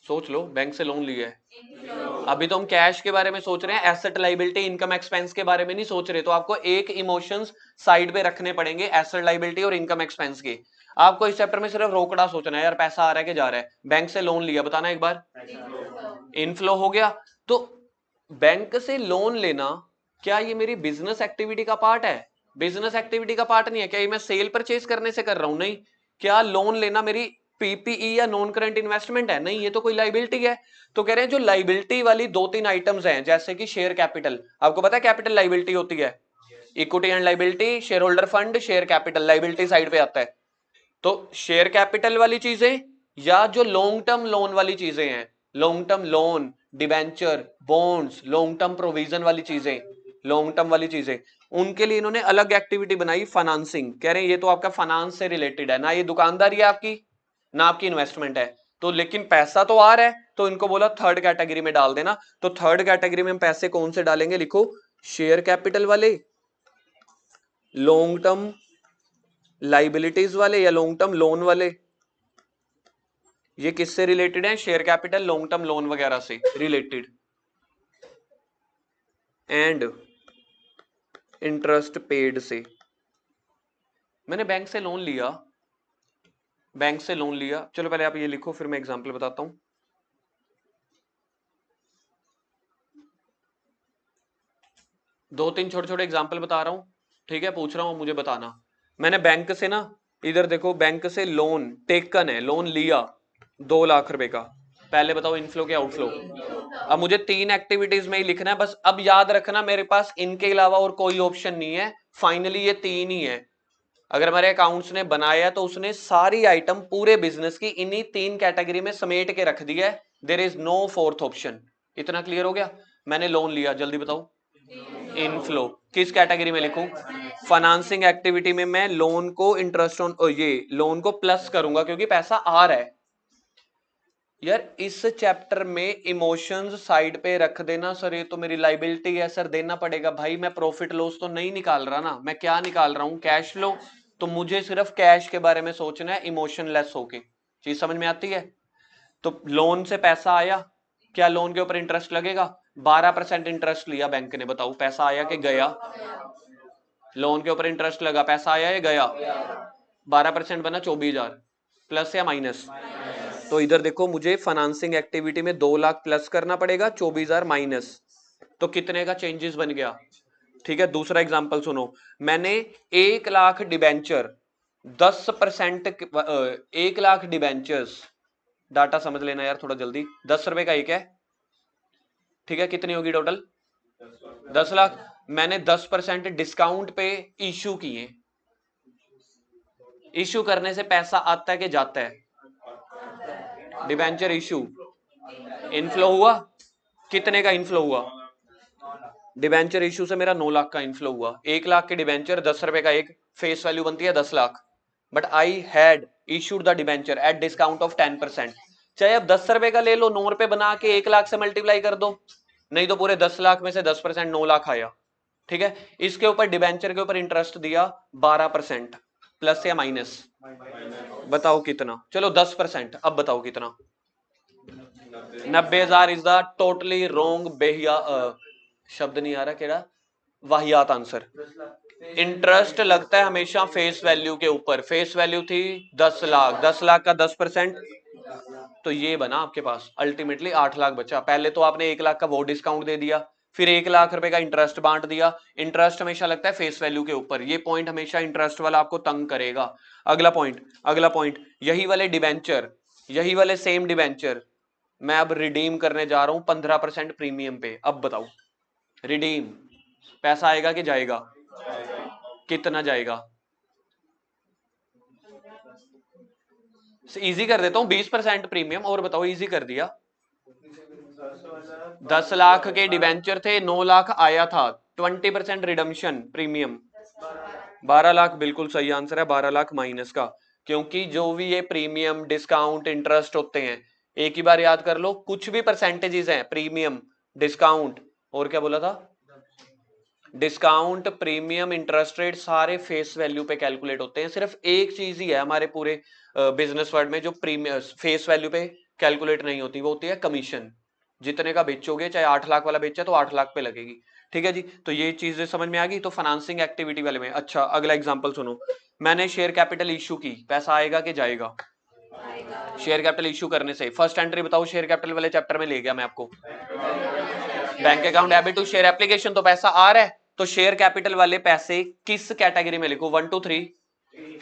सोच लो, बैंक से लोन लिया है। अभी तो हम कैश के बारे में सोच रहे हैं, एसेट लाइबिलिटी इनकम एक्सपेंस के बारे में नहीं सोच रहे। तो आपको एक इमोशंस साइड पे रखने पड़ेंगे, एसेट लाइबिलिटी और इनकम एक्सपेंस के। आपको इस चैप्टर में सिर्फ रोकड़ा सोचना है, यार पैसा आ रहा है कि जा रहा है? बैंक से लोन लिया, बताना एक बार। इनफ्लो हो गया। तो बैंक से लोन लेना, क्या ये मेरी बिजनेस एक्टिविटी का पार्ट है? बिजनेस एक्टिविटी का पार्ट नहीं है। क्या ये मैं सेल परचेज करने से कर रहा हूं? नहीं। क्या लोन लेना मेरी पीपीई या नॉन करंट इन्वेस्टमेंट है? नहीं, ये तो कोई लाइबिलिटी है। तो कह रहे हैं जो लाइबिलिटी वाली 2-3 आइटम्स हैं, जैसे कि शेयर कैपिटल, आपको पता है कैपिटल लाइबिलिटी होती है, equity and liability, share holder fund, share capital liability side पे आता है। तो शेयर कैपिटल वाली चीजें या जो लॉन्ग टर्म लोन वाली चीजें हैं, long term loan, debenture, bonds, long term provision वाली चीजें, लॉन्ग टर्म वाली चीजें, उनके लिए इन्होंने अलग एक्टिविटी बनाई, फाइनेंसिंग। कह रहे हैं ये तो आपका फाइनेंस से रिलेटेड है ना, ये दुकानदारी है आपकी, ना आपकी इन्वेस्टमेंट है। तो लेकिन पैसा तो आ रहा है, तो इनको बोला थर्ड कैटेगरी में डाल देना। तो थर्ड कैटेगरी में हम पैसे कौन से डालेंगे, लिखो शेयर कैपिटल वाले, लॉन्ग टर्म लाइबिलिटीज वाले या लॉन्ग टर्म लोन वाले। ये किससे रिलेटेड है, share capital, long term loan वगैरह से रिलेटेड। एंड इंटरेस्ट पेड से, मैंने बैंक से लोन लिया, बैंक से लोन लिया। चलो पहले आप ये लिखो, फिर मैं एग्जांपल बताता हूं। दो तीन छोटे छोटे एग्जांपल बता रहा हूं, ठीक है, पूछ रहा हूं, मुझे बताना। मैंने बैंक से ना, इधर देखो, बैंक से लोन टेकन है, लोन लिया 2 लाख रुपए का। पहले बताओ इनफ्लो क्या आउटफ्लो। अब मुझे 3 एक्टिविटीज में ही लिखना है बस। अब याद रखना मेरे पास इनके अलावा और कोई ऑप्शन नहीं है, फाइनली ये 3 ही है। अगर हमारे अकाउंट्स ने बनाया तो उसने सारी आइटम पूरे बिजनेस की इन्हीं 3 कैटेगरी में समेट के रख दिया है। There is no fourth option. इतना क्लियर हो गया। मैंने लोन लिया, जल्दी बताओ इनफ्लो, किस कैटेगरी में लिखूं, फाइनेंसिंग एक्टिविटी में मैं लोन को इंटरेस्ट ऑन, ये लोन को प्लस करूंगा क्योंकि पैसा आ रहा है। यार इस चैप्टर में इमोशंस साइड पे रख देना सर, ये तो मेरी लाइबिलिटी है सर, देना पड़ेगा। भाई मैं प्रॉफिट लॉस तो नहीं निकाल रहा ना, मैं क्या निकाल रहा हूं, कैश फ्लो। तो मुझे सिर्फ कैश के बारे में सोचना है इमोशनलेस होके। चीज समझ में आती है। तो लोन से पैसा आया, क्या लोन के ऊपर इंटरेस्ट लगेगा, 12% इंटरेस्ट लिया बैंक ने, बताओ पैसा आया कि गया। लोन के ऊपर इंटरेस्ट लगा, पैसा आया या गया, 12% बना 24,000, प्लस या माइनस। तो इधर देखो, मुझे फाइनेंसिंग एक्टिविटी में 2 लाख प्लस करना पड़ेगा, 24,000 माइनस। तो कितने का चेंजेस बन गया। ठीक है, दूसरा एग्जांपल सुनो। मैंने 1 lakh debenture 10%, 1 lakh debentures, data समझ लेना यार थोड़ा जल्दी, 10 रुपए का एक है, ठीक है, कितनी होगी टोटल 10 लाख। मैंने 10% डिस्काउंट पे इश्यू किए। इश्यू करने से पैसा आता है कि जाता है, डिबेंचर इश्यू, इनफ्लो हुआ, कितने का इनफ्लो हुआ, डिबेंचर इश्यू से मेरा 9 लाख का इनफ्लो हुआ। 1 लाख के डिबेंचर 10 रुपए का एक, फेस वैल्यू बनती है 10 lakh, but I had issued the debenture at discount of 10%। चाहे अब 10 रुपए का ले लो, 9 रुपए बना के 1 लाख से मल्टीप्लाई कर दो, नहीं तो पूरे 10 लाख में से 10% 9 लाख आया। ठीक है, इसके ऊपर डिबेंचर के ऊपर इंटरेस्ट दिया 12%, प्लस या माइनस, बताओ कितना। चलो 10%, अब बताओ कितना, 90,000 इज द टोटली रोंग, बेहिया शब्द नहीं आ रहा, केड़ा वाहियात आंसर। इंटरेस्ट लगता है हमेशा फेस वैल्यू के ऊपर, फेस वैल्यू थी 10 लाख, 10 लाख का 10%, तो ये बना आपके पास अल्टीमेटली 8 लाख बचा। पहले तो आपने 1 लाख का वो डिस्काउंट दे दिया, फिर 1 लाख रुपए का इंटरेस्ट बांट दिया। इंटरेस्ट हमेशा लगता है फेस वैल्यू के ऊपर, ये पॉइंट हमेशा इंटरेस्ट वाला आपको तंग करेगा। अगला पॉइंट, अगला पॉइंट, यही वाले डिबेंचर, यही वाले सेम डिबेंचर मैं अब रिडीम करने जा रहा हूं 15% प्रीमियम पे। अब बताओ रिडीम, पैसा आएगा कि जाएगा, कितना जाएगा, इजी कर देता हूं 20% प्रीमियम, और बताओ, इजी कर दिया। 10 लाख के डिबेंचर थे, 9 लाख आया था, 20% रिडम्पशन प्रीमियम 12 लाख, बिल्कुल सही आंसर है 12 लाख माइनस का। क्योंकि जो भी ये प्रीमियम डिस्काउंट इंटरेस्ट होते हैं, एक ही बार याद कर लो, कुछ भी परसेंटेजेस हैं, प्रीमियम डिस्काउंट और क्या बोला था, डिस्काउंट प्रीमियम इंटरेस्ट रेट, सारे फेस वैल्यू पे कैलकुलेट होते हैं। सिर्फ एक चीज ही है हमारे पूरे बिजनेस वर्ल्ड में जो प्रीमियम फेस वैल्यू पे कैलकुलेट नहीं होती, वो होती है कमीशन। जितने का बेचोगे, चाहे 8 लाख वाला बेचा तो 8 लाख पे लगेगी। ठीक है जी, तो ये चीजें समझ में आ गई। तो फाइनेंसिंग एक्टिविटी वाले में, अच्छा अगला एग्जांपल सुनो। मैंने शेयर कैपिटल इश्यू की, पैसा आएगा कि जाएगा, शेयर कैपिटल इश्यू करने से फर्स्ट एंट्री बताओ, शेयर कैपिटल वाले चैप्टर में ले गया मैं आपको, bank account debit to share application, तो पैसा आ रहा है। तो शेयर कैपिटल वाले पैसे किस कैटेगरी में लिखो, 1 2 3,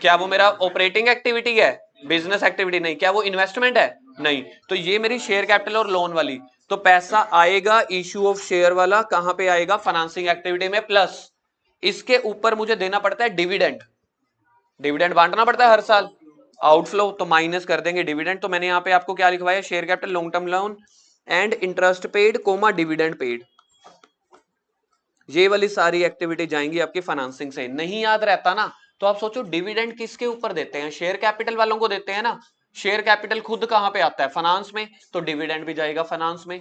क्या वो मेरा ऑपरेटिंग एक्टिविटी है, बिजनेस एक्टिविटी नहीं, क्या वो इन्वेस्टमेंट है, नहीं, तो ये मेरी शेयर कैपिटल और लोन वाली। तो पैसा आएगा इश्यू ऑफ शेयर वाला, कहां पे आएगा, फाइनेंसिंग एक्टिविटी में, प्लस इसके ऊपर मुझे देना पड़ता है डिविडेंड, डिविडेंड बांटना पड़ता है हर साल, आउटफ्लो, तो माइनस कर देंगे डिविडेंड। तो मैंने यहाँ पे आपको क्या लिखवाया, share capital, long term loan and interest paid comma dividend paid. ये वाली सारी एक्टिविटी जाएंगी आपकी फाइनेंसिंग से। नहीं याद रहता ना, तो आप सोचो डिविडेंड किसके ऊपर देते हैं, शेयर कैपिटल वालों को देते हैं ना, शेयर कैपिटल खुद कहां पे आता है? फाइनेंस में, तो डिविडेंड भी जाएगा फाइनेंस में।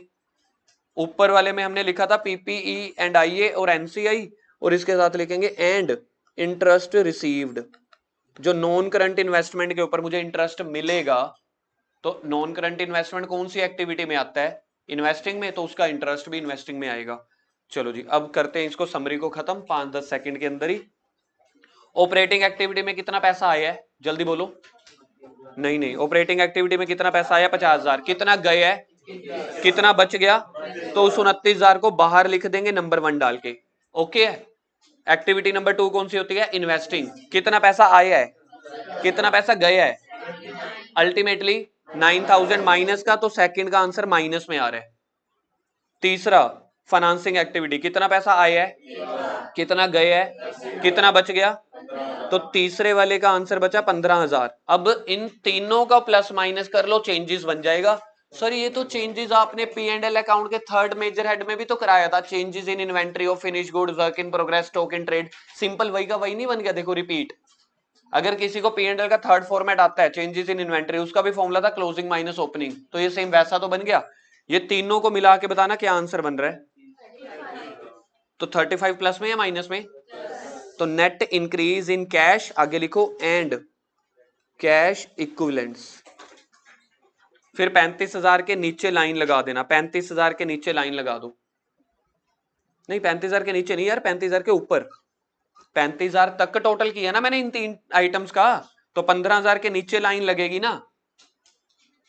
ऊपर वाले में हमने लिखा था पीपीई एंड आईए और एनसीआई, और इसके साथ लिखेंगे एंड इंटरेस्ट रिसीव्ड। जो नॉन करंट इन्वेस्टमेंट के ऊपर मुझे इंटरेस्ट मिलेगा, तो नॉन करंट इन्वेस्टमेंट कौन सी एक्टिविटी में आता है? इन्वेस्टिंग में, तो उसका इंटरेस्ट भी इन्वेस्टिंग में आएगा। चलो जी, अब करते हैं इसको समरी को खत्म 5-10 सेकंड के अंदर ही। ऑपरेटिंग एक्टिविटी में कितना पैसा आया है, जल्दी बोलो। नहीं, ऑपरेटिंग एक्टिविटी में कितना पैसा आया? 50,000। कितना गया है, कितना बच गया? तो उस 29,000 को बाहर लिख देंगे नंबर 1 डाल के। ओके है। एक्टिविटी नंबर 2 कौन सी होती है? इन्वेस्टिंग। कितना पैसा आया है, कितना पैसा गया है? अल्टीमेटली 9,000 माइनस का, तो सेकंड का आंसर माइनस में आ रहा है। तीसरा फाइनेंसिंग एक्टिविटी, कितना पैसा आया है, कितना गया है, कितना बच गया? तो तीसरे वाले का आंसर बचा 15,000। अब इन तीनों का प्लस माइनस कर लो, चेंजेस बन जाएगा। सर ये तो चेंजेस आपने P&L अकाउंट के थर्ड मेजर हेड में भी तो कराया था, changes in inventory of finish good, work in progress, stock in trade. Simple वही का वही नहीं बन गया? देखो रिपीट, अगर किसी को P&L का थर्ड फॉर्मेट आता है, चेंजेस इन इन्वेंटरी, उसका भी फॉर्मूला था क्लोजिंग माइनस ओपनिंग, तो ये सेम वैसा तो बन गया। ये तीनों को मिला के बताना क्या आंसर बन रहा है। तो 35 प्लस में या माइनस में? तो नेट इंक्रीज इन कैश, आगे लिखो एंड कैश इक्विवेलेंट्स। फिर 35,000 के नीचे लाइन लगा देना, 35,000 के नीचे लाइन लगा दो। नहीं 35,000 के नीचे नहीं यार, 35,000 के ऊपर। 35,000 तक का टोटल किया ना मैंने इन 3 आइटम्स का, तो 15,000 के नीचे लाइन लगेगी ना,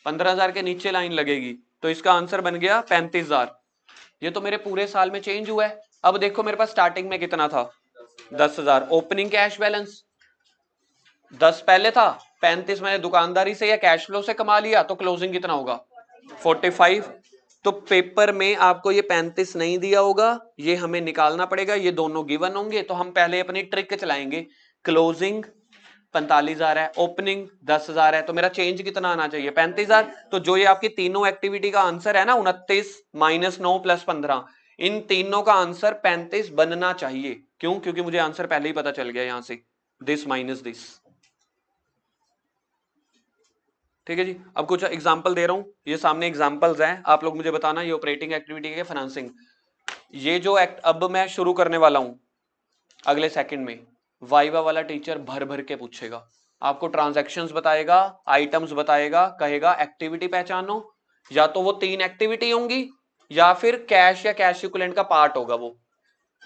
15,000 के नीचे लाइन लगेगी, तो इसका आंसर बन गया 35,000। ये तो मेरे पूरे साल में चेंज हुआ है। अब देखो मेरे पास स्टार्टिंग में कितना था? 10,000। ओपनिंग कैश बैलेंस 10 पहले था, 35 मैंने दुकानदारी से या कैश फ्लो से कमा लिया, तो क्लोजिंग कितना होगा? 45। तो पेपर में आपको ये 35 नहीं दिया होगा, ये हमें निकालना पड़ेगा, ये दोनों गिवन होंगे, तो हम पहले अपनी ट्रिक चलाएंगे। क्लोजिंग 45,000 है, ओपनिंग 10,000 है, तो मेरा चेंज कितना आना चाहिए? 35,000। तो जो ये आपकी तीनों एक्टिविटी का आंसर है ना, 29 माइनस 9 प्लस 15, इन तीनों का आंसर 35 बनना चाहिए। क्यों? क्योंकि मुझे आंसर पहले ही पता चल गया यहां से, दिस माइनस दिस। ठीक है जी। अब कुछ एग्जांपल दे रहा हूं, ये सामने एग्जांपल्स हैं, आप लोग मुझे बताना ये ऑपरेटिंग एक्टिविटी के फाइनेंसिंग। ये जो अब मैं शुरू करने वाला हूं अगले सेकंड में, वाइवा वाला टीचर भर भर के पूछेगा, आपको ट्रांजैक्शंस बताएगा, आइटम्स बताएगा, कहेगा एक्टिविटी पहचानो, या तो वो 3 एक्टिविटी होंगी या फिर कैश या कैश इक्विवेलेंट का पार्ट होगा वो।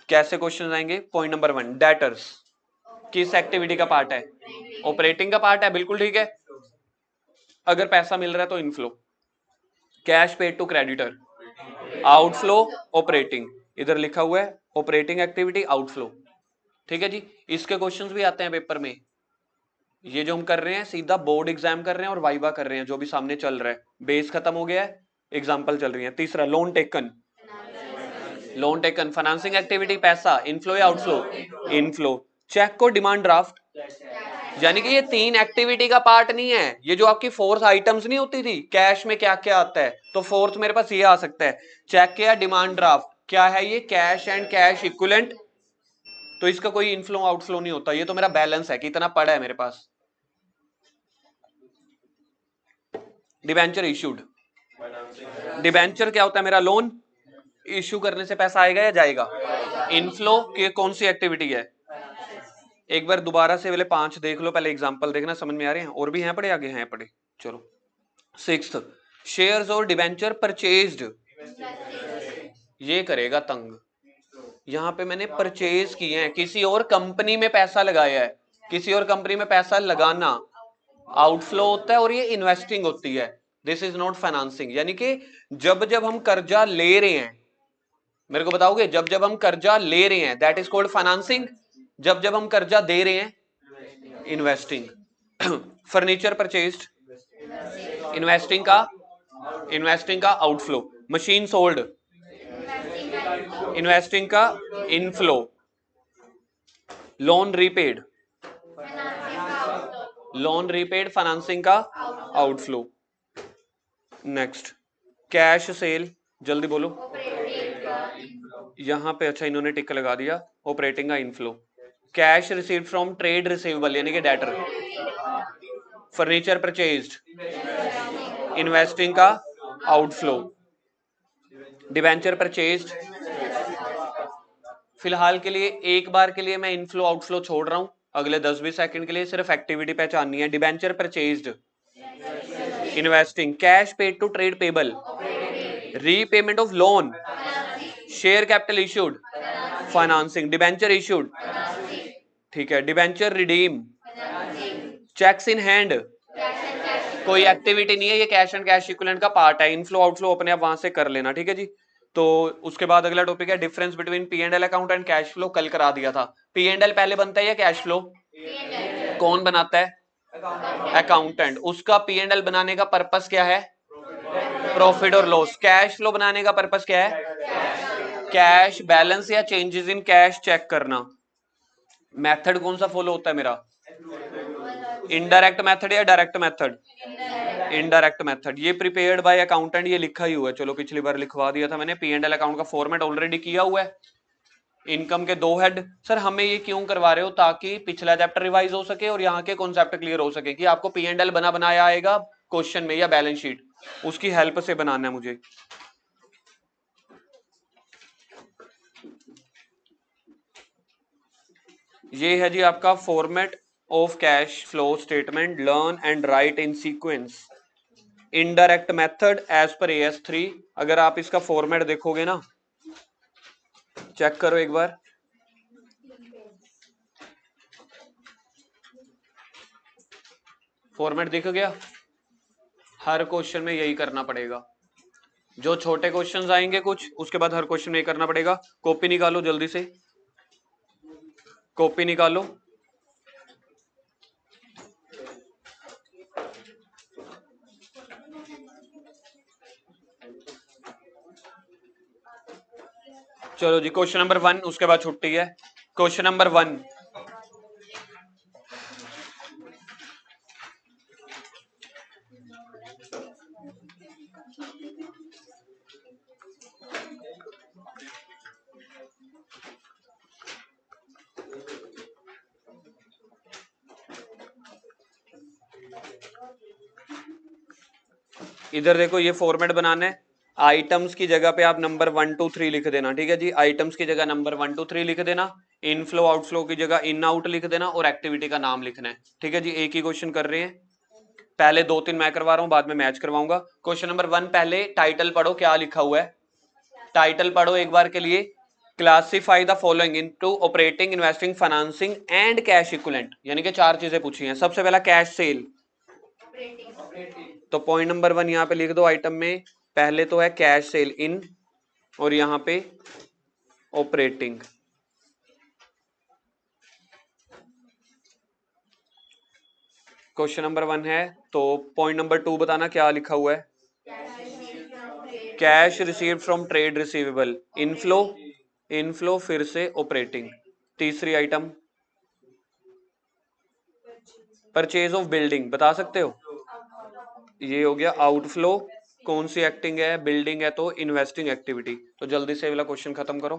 कैसे क्वेश्चन आएंगे? पॉइंट नंबर 1, डेटर्स किस एक्टिविटी का पार्ट है? ऑपरेटिंग का पार्ट है, बिल्कुल ठीक है। अगर पैसा मिल रहा है तो inflow. Cash paid to creditor, outflow operating, इधर लिखा हुआ है ऑपरेटिंग एक्टिविटी आउटफ्लो। ठीक है जी। इसके क्वेश्चंस भी आते हैं पेपर में। ये जो हम कर रहे हैं सीधा बोर्ड एग्जाम कर रहे हैं और वाइवा कर रहे हैं, जो भी सामने चल रहा है, बेस खत्म हो गया है, एग्जाम्पल चल रही है। तीसरा loan taken, loan taken financing activity पैसा, इनफ्लो या आउटफ्लो? इनफ्लो। चेक को डिमांड ड्राफ्ट, यानी कि ये 3 एक्टिविटी का पार्ट नहीं है। ये जो आपकी फोर्थ आइटम्स नहीं होती थी कैश में क्या क्या आता है, तो फोर्थ मेरे पास ये आ सकता है, चेक या डिमांड ड्राफ्ट। क्या है ये? Cash and cash equivalent. तो इसका कोई इनफ्लो आउटफ्लो नहीं होता, ये तो मेरा बैलेंस है, कितना पड़ा है मेरे पास। डिबेंचर इशूड, डिबेंचर क्या होता है? मेरा लोन इश्यू करने से पैसा आएगा या जाएगा? इनफ्लो की कौन सी एक्टिविटी है? एक बार दोबारा से पहले 5 देख लो, पहले एग्जांपल देखना, समझ में आ रहे हैं? और भी हैं पढ़े, आगे हैं पढ़े। चलो 6th, शेयर्स और डिबेंचर परचेज्ड, ये करेगा तंग। यहां पे मैंने परचेज किए हैं, किसी और कंपनी में पैसा लगाया है, किसी और कंपनी में पैसा लगाना आउटफ्लो होता है और ये इन्वेस्टिंग होती है। This is not financing. यानी कि जब जब हम कर्जा ले रहे हैं, मेरे को बताओगे, जब जब हम कर्जा ले रहे हैं दैट इज कॉल्ड फाइनेंसिंग, जब जब हम कर्जा दे रहे हैं इन्वेस्टिंग। फर्नीचर परचेज्ड, इन्वेस्टिंग का आउटफ्लो। मशीन सोल्ड, इन्वेस्टिंग का inflow. Loan repaid, loan repaid financing का आउटफ्लो। नेक्स्ट कैश सेल, जल्दी बोलो। यहां पे अच्छा इन्होंने टिक लगा दिया, ऑपरेटिंग का inflow. Cash received from trade receivable यानी कि डेटर, फर्नीचर परचेज्ड, इन्वेस्टिंग का आउटफ्लो, डिबेंचर परचेज्ड। फिलहाल के लिए एक बार के लिए मैं इनफ्लो आउटफ्लो छोड़ रहा हूं, अगले 10-20 सेकंड के लिए सिर्फ एक्टिविटी पहचाननी है। Debenture purchased, investing, cash paid to trade payable, repayment of loan, share capital issued, financing, debenture issued, ठीक है, debenture redeem, cheques in hand, कोई एक्टिविटी नहीं है, ये कैश एंड कैश इक्विवेलेंट का पार्ट है, इनफ्लो आउटफ्लो अपने आप वहां से कर लेना, ठीक है जी। तो उसके बाद अगला टॉपिक है difference between P and L account and cash flow, कल करा दिया था। पी एंड एल पहले बनता है या कैश फ्लो? कौन बनाता है? अकाउंटेंट। उसका पी एंड एल बनाने का पर्पस क्या है? प्रॉफिट और लॉस। कैश फ्लो बनाने का पर्पस क्या है? कैश बैलेंस या चेंजेस इन कैश चेक करना। मेथड कौन सा फॉलो होता है मेरा? इनडायरेक्ट मेथड या डायरेक्ट मेथड? Indirect method. ये प्रिपेयर्ड बाय अकाउंटेंट, ये लिखा ही हुआ है, चलो पिछली बार लिखवा दिया था मैंने। पी एंड एल अकाउंट का फॉर्मेट ऑलरेडी किया हुआ है। इनकम के 2 हेड। सर हमें ये क्यों करवा रहे हो? ताकि पिछला चैप्टर रिवाइज हो सके और यहाँ के कॉन्सेप्ट क्लियर हो सके कि आपको पी एंड एल बना बनाया आएगा क्वेश्चन में या बैलेंस शीट, उसकी हेल्प से बनाना है मुझे। ये है जी आपका format of cash flow statement, learn and write in sequence. Indirect method as per AS3। अगर आप इसका फॉर्मेट देखोगे ना, चेक करो एक बार, फॉर्मेट दिख गया? हर क्वेश्चन में यही करना पड़ेगा। जो छोटे क्वेश्चंस आएंगे कुछ, उसके बाद हर क्वेश्चन में यही करना पड़ेगा। कॉपी निकालो जल्दी से, कॉपी निकालो। चलो जी, क्वेश्चन नंबर 1, उसके बाद छुट्टी है। क्वेश्चन नंबर 1, इधर देखो, ये फॉर्मेट बनाना है। आइटम्स की जगह पे आप नंबर 1 2 3 लिख देना, ठीक है जी। आइटम्स की जगह नंबर 1 2 3 लिख देना, इनफ्लो आउटफ्लो की जगह इन आउट लिख देना और एक्टिविटी का नाम लिखना है, ठीक है जी। एक ही क्वेश्चन कर रहे हैं, पहले 2-3 मैं करवा रहा हूं, बाद में मैच करवाऊंगा। क्वेश्चन नंबर 1, पहले टाइटल पढ़ो, क्या लिखा हुआ है? टाइटल पढ़ो एक बार के लिए। Classify the following into operating, investing, financing and cash equivalent, यानी कि 4 चीजें पूछी हैं। सबसे पहला कैश सेल, तो पॉइंट नंबर 1 यहां पे लिख दो। आइटम में पहले तो है कैश सेल इन, और यहां पे ऑपरेटिंग। क्वेश्चन नंबर 1 है, तो पॉइंट नंबर 2 बताना क्या लिखा हुआ है? Cash received from trade receivable, inflow, inflow फिर से ऑपरेटिंग। तीसरी आइटम परचेज ऑफ बिल्डिंग, बता सकते हो? ये हो गया आउटफ्लो। कौन सी एक्टिंग है? बिल्डिंग है तो इन्वेस्टिंग एक्टिविटी। तो जल्दी से वाला क्वेश्चन खत्म करो।